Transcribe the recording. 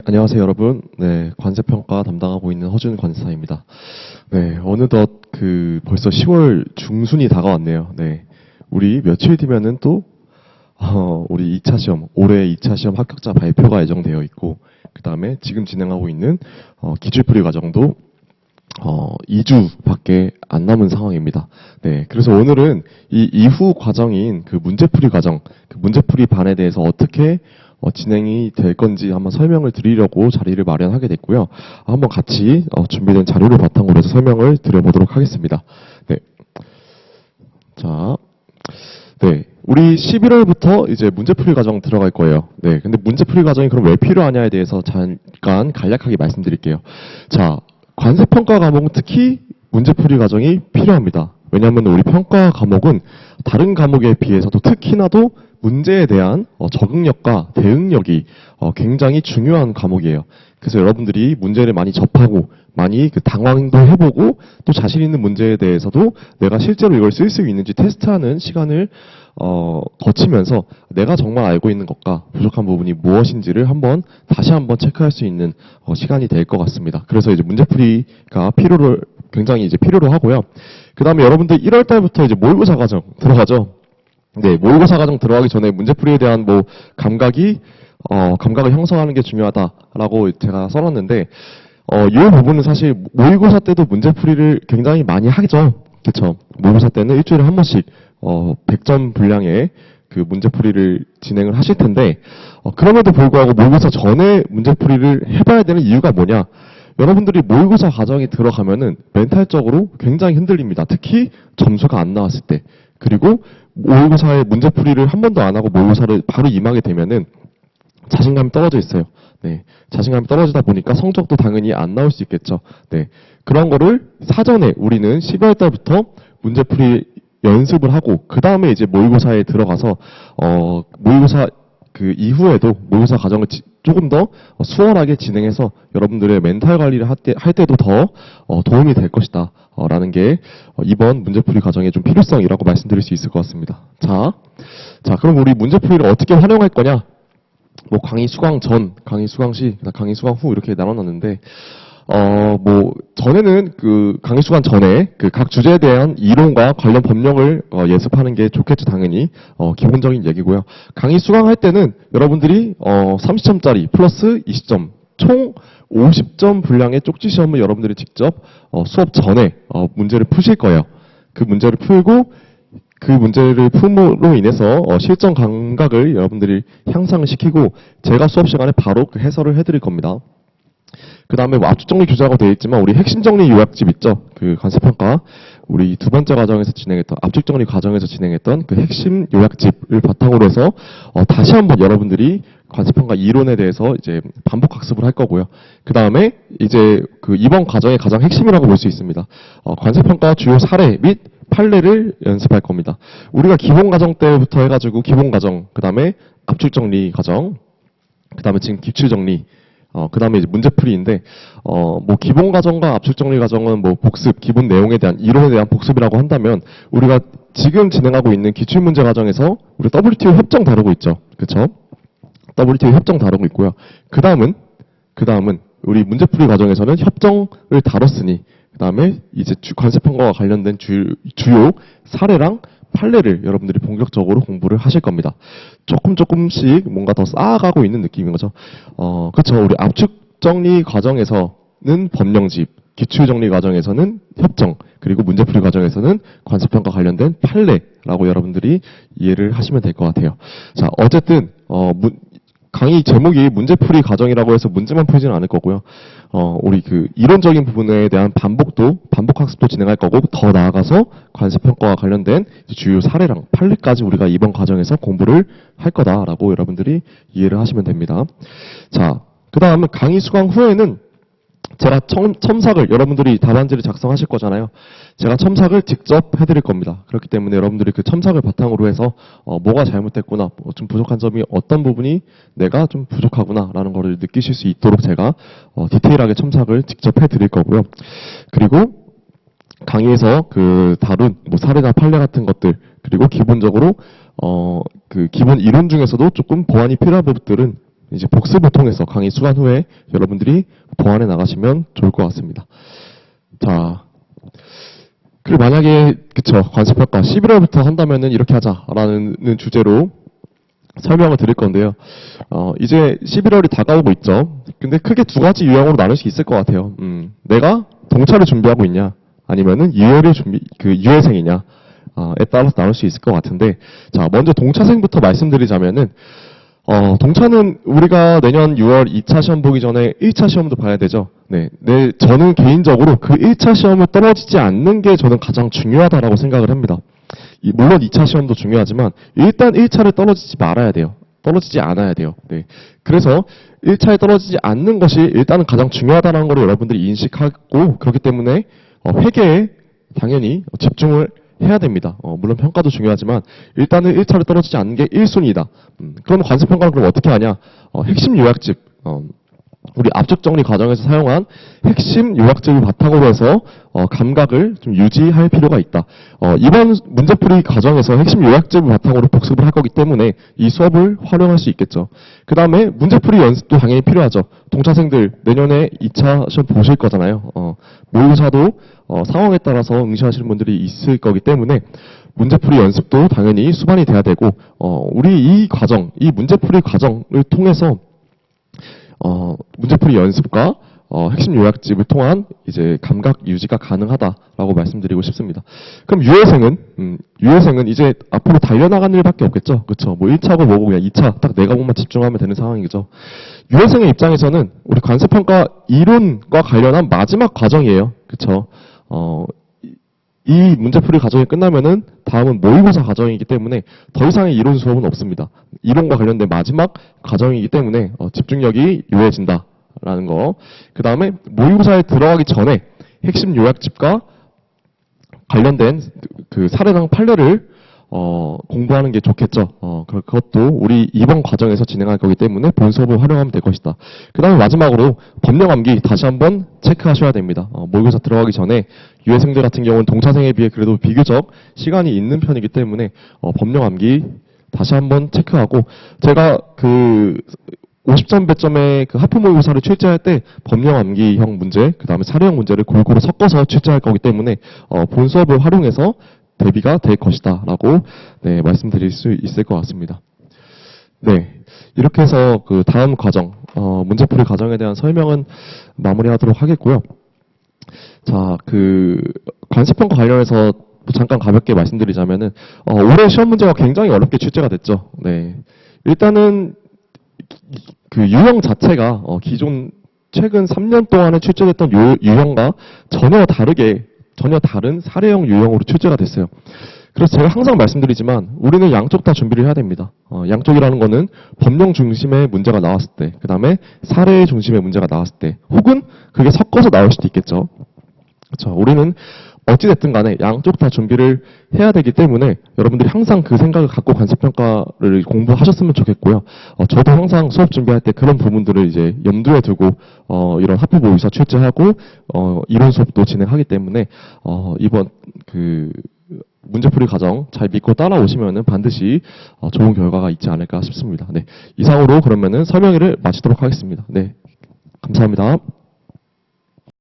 안녕하세요, 여러분. 네, 관세평가 담당하고 있는 허준 관세사입니다. 네, 어느덧 벌써 10월 중순이 다가왔네요. 네, 우리 며칠 뒤면은 또, 우리 2차 시험, 올해 2차 시험 합격자 발표가 예정되어 있고, 그 다음에 지금 진행하고 있는, 기출풀이 과정도, 2주밖에 안 남은 상황입니다. 네, 그래서 오늘은 이 이후 과정인 그 문제풀이 과정, 그 문제풀이 반에 대해서 어떻게 진행이 될 건지 한번 설명을 드리려고 자리를 마련하게 됐고요. 한번 같이 준비된 자료를 바탕으로 해서 설명을 드려보도록 하겠습니다. 네. 자, 네. 우리 11월부터 이제 문제풀이 과정 들어갈 거예요. 네. 근데 문제풀이 과정이 그럼 왜 필요하냐에 대해서 잠깐 간략하게 말씀드릴게요. 자, 관세평가 과목은 특히 문제풀이 과정이 필요합니다. 왜냐하면 우리 평가 과목은 다른 과목에 비해서도 특히나도 문제에 대한 적응력과 대응력이 굉장히 중요한 과목이에요. 그래서 여러분들이 문제를 많이 접하고 많이 당황도 해보고 또 자신 있는 문제에 대해서도 내가 실제로 이걸 쓸 수 있는지 테스트하는 시간을 거치면서 내가 정말 알고 있는 것과 부족한 부분이 무엇인지를 다시 한번 체크할 수 있는 시간이 될 것 같습니다. 그래서 이제 문제풀이가 굉장히 이제 필요로 하고요. 그 다음에 여러분들 1월 달부터 이제 모의고사 과정 들어가죠. 네, 모의고사 과정 들어가기 전에 문제풀이에 대한 감각을 형성하는 게 중요하다라고 제가 써놨는데, 이 부분은 사실 모의고사 때도 문제풀이를 굉장히 많이 하죠. 그쵸? 모의고사 때는 일주일에 한 번씩, 100점 분량의 그 문제풀이를 진행을 하실 텐데, 그럼에도 불구하고 모의고사 전에 문제풀이를 해봐야 되는 이유가 뭐냐? 여러분들이 모의고사 과정에 들어가면은 멘탈적으로 굉장히 흔들립니다. 특히 점수가 안 나왔을 때. 그리고 모의고사의 문제풀이를 한 번도 안 하고 모의고사를 바로 임하게 되면은 자신감이 떨어져 있어요. 네. 자신감이 떨어지다 보니까 성적도 당연히 안 나올 수 있겠죠. 네. 그런 거를 사전에 우리는 12월 달부터 문제풀이 연습을 하고, 그 다음에 이제 모의고사에 들어가서, 모의고사 그 이후에도 모의고사 과정을 조금 더 수월하게 진행해서 여러분들의 멘탈 관리를 할 때도 더 도움이 될 것이다. 라는 게 이번 문제풀이 과정의 좀 필요성이라고 말씀드릴 수 있을 것 같습니다. 자, 그럼 우리 문제풀이를 어떻게 활용할 거냐? 강의 수강 전, 강의 수강 시, 강의 수강 후 이렇게 나눠놨는데, 전에는 강의 수강 전에 각 주제에 대한 이론과 관련 법령을 예습하는 게 좋겠죠, 당연히. 기본적인 얘기고요. 강의 수강할 때는 여러분들이 30점짜리 플러스 20점, 총 50점 분량의 쪽지 시험을 여러분들이 직접 수업 전에 문제를 푸실 거예요. 그 문제를 풀고 그 문제를 품으로 인해서 실전 감각을 여러분들이 향상을 시키고 제가 수업 시간에 바로 그 해설을 해드릴 겁니다. 그 다음에 압축정리 교재라고 되어 있지만 우리 핵심정리 요약집 있죠? 그 관세평가 우리 두 번째 과정에서 진행했던 압축정리 과정에서 진행했던 그 핵심 요약집을 바탕으로 해서 다시 한번 여러분들이 관세평가 이론에 대해서 이제 반복 학습을 할 거고요. 그 다음에 이제 이번 과정의 가장 핵심이라고 볼 수 있습니다. 관세평가 주요 사례 및 판례를 연습할 겁니다. 우리가 기본 과정 때부터 해가지고 기본 과정, 그 다음에 압축정리 과정, 그 다음에 지금 기출정리, 그 다음에 이제 문제풀이인데, 기본 과정과 압축정리 과정은 복습, 기본 내용에 대한, 이론에 대한 복습이라고 한다면, 우리가 지금 진행하고 있는 기출문제 과정에서, 우리 WTO 협정 다루고 있죠. 그쵸? WTO 협정 다루고 있고요. 그 다음은, 우리 문제풀이 과정에서는 협정을 다뤘으니, 그 다음에 이제 관세평가와 관련된 주요 사례랑 판례를 여러분들이 본격적으로 공부를 하실 겁니다. 조금씩 뭔가 더 쌓아가고 있는 느낌인 거죠. 그렇죠. 우리 압축정리 과정에서는 법령집, 기출정리 과정에서는 협정, 그리고 문제풀이 과정에서는 관세평가 관련된 판례라고 여러분들이 이해를 하시면 될 것 같아요. 자, 어쨌든 강의 제목이 문제풀이 과정이라고 해서 문제만 풀지는 않을 거고요. 우리 이론적인 부분에 대한 반복 학습도 진행할 거고, 더 나아가서 관세평가와 관련된 주요 사례랑 판례까지 우리가 이번 과정에서 공부를 할 거다라고 여러분들이 이해를 하시면 됩니다. 자, 그 다음에 강의 수강 후에는 제가 첨삭을, 여러분들이 답안지를 작성하실 거잖아요. 제가 첨삭을 직접 해드릴 겁니다. 그렇기 때문에 여러분들이 그 첨삭을 바탕으로 해서 뭐가 잘못됐구나, 좀 부족한 점이 어떤 부분이 내가 좀 부족하구나 라는 거를 느끼실 수 있도록 제가 디테일하게 첨삭을 직접 해드릴 거고요. 그리고 강의에서 다룬 사례나 판례 같은 것들, 그리고 기본적으로 기본 이론 중에서도 조금 보완이 필요한 부분들은 이제 복습을 통해서 강의 수강 후에 여러분들이 보완해 나가시면 좋을 것 같습니다. 자, 그리고 만약에 그쵸, 관습평가 11월부터 한다면은 이렇게 하자라는 주제로 설명을 드릴 건데요. 이제 11월이 다가오고 있죠. 근데 크게 두 가지 유형으로 나눌 수 있을 것 같아요. 내가 동차를 준비하고 있냐, 아니면은 유예생이냐, 에 따라서 나눌 수 있을 것 같은데, 자, 먼저 동차생부터 말씀드리자면은, 동차는 우리가 내년 6월 2차 시험 보기 전에 1차 시험도 봐야 되죠. 네. 저는 개인적으로 그 1차 시험을 떨어지지 않는 게 저는 가장 중요하다라고 생각을 합니다. 물론 2차 시험도 중요하지만, 일단 1차를 떨어지지 말아야 돼요. 떨어지지 않아야 돼요. 네. 그래서 1차에 떨어지지 않는 것이 일단은 가장 중요하다는 걸 여러분들이 인식하고, 그렇기 때문에, 회계에 당연히 집중을 해야 됩니다. 물론 평가도 중요하지만 일단은 1차를 떨어지지 않는 게 1순위이다. 그럼 관습평가는 그럼 어떻게 하냐? 핵심 요약집, 우리 압축 정리 과정에서 사용한 핵심 요약집을 바탕으로 해서 감각을 좀 유지할 필요가 있다. 이번 문제풀이 과정에서 핵심 요약집을 바탕으로 복습을 할 거기 때문에 이 수업을 활용할 수 있겠죠. 그 다음에 문제풀이 연습도 당연히 필요하죠. 동차생들 내년에 2차 시험 보실 거잖아요. 모의고사도 상황에 따라서 응시하시는 분들이 있을 거기 때문에 문제풀이 연습도 당연히 수반이 돼야 되고, 우리 이 과정, 이 문제풀이 과정을 통해서 문제풀이 연습과 핵심 요약집을 통한 이제 감각 유지가 가능하다라고 말씀드리고 싶습니다. 그럼 유예생은 이제 앞으로 달려나가는 일밖에 없겠죠. 그렇죠. 뭐 1차고 뭐고 그냥 2차 딱 내 과목만 집중하면 되는 상황이죠. 유예생의 입장에서는 우리 관습평가 이론과 관련한 마지막 과정이에요. 그렇죠. 이 문제풀이 과정이 끝나면은 다음은 모의고사 과정이기 때문에 더 이상의 이론 수업은 없습니다. 이론과 관련된 마지막 과정이기 때문에 집중력이 요해진다라는 거. 그 다음에 모의고사에 들어가기 전에 핵심 요약집과 관련된 그 사례당 판례를 공부하는 게 좋겠죠. 그것도 우리 이번 과정에서 진행할 거기 때문에 본 수업을 활용하면 될 것이다. 그 다음에 마지막으로 법령 암기 다시 한번 체크하셔야 됩니다. 모의고사 들어가기 전에 유예생들 같은 경우는 동차생에 비해 그래도 비교적 시간이 있는 편이기 때문에 법령 암기 다시 한번 체크하고, 제가 그 50점 배점의 그 하프 모의고사를 출제할 때 법령 암기형 문제, 그 다음에 사례형 문제를 골고루 섞어서 출제할 거기 때문에 본 수업을 활용해서 대비가 될 것이다 라고 말씀드릴 수 있을 것 같습니다. 네, 이렇게 해서 그 다음 과정, 문제풀이 과정에 대한 설명은 마무리하도록 하겠고요. 자, 그 관습평가 관련해서 잠깐 가볍게 말씀드리자면은 올해 시험 문제가 굉장히 어렵게 출제가 됐죠. 네, 일단은 그 유형 자체가 기존 최근 3년 동안에 출제됐던 유형과 전혀 다른 사례형 유형으로 출제가 됐어요. 그래서 제가 항상 말씀드리지만 우리는 양쪽 다 준비를 해야 됩니다. 양쪽이라는 거는 법령 중심의 문제가 나왔을 때, 그 다음에 사례 중심의 문제가 나왔을 때, 혹은 그게 섞어서 나올 수도 있겠죠. 그렇죠. 우리는 어찌됐든 간에 양쪽 다 준비를 해야 되기 때문에 여러분들이 항상 그 생각을 갖고 관습평가를 공부하셨으면 좋겠고요. 저도 항상 수업 준비할 때 그런 부분들을 이제 염두에 두고 이런 하프 모의고사 출제하고 이론 수업도 진행하기 때문에 이번 그 문제풀이 과정 잘 믿고 따라오시면은 반드시 좋은 결과가 있지 않을까 싶습니다. 네, 이상으로 그러면은 설명회를 마치도록 하겠습니다. 네, 감사합니다.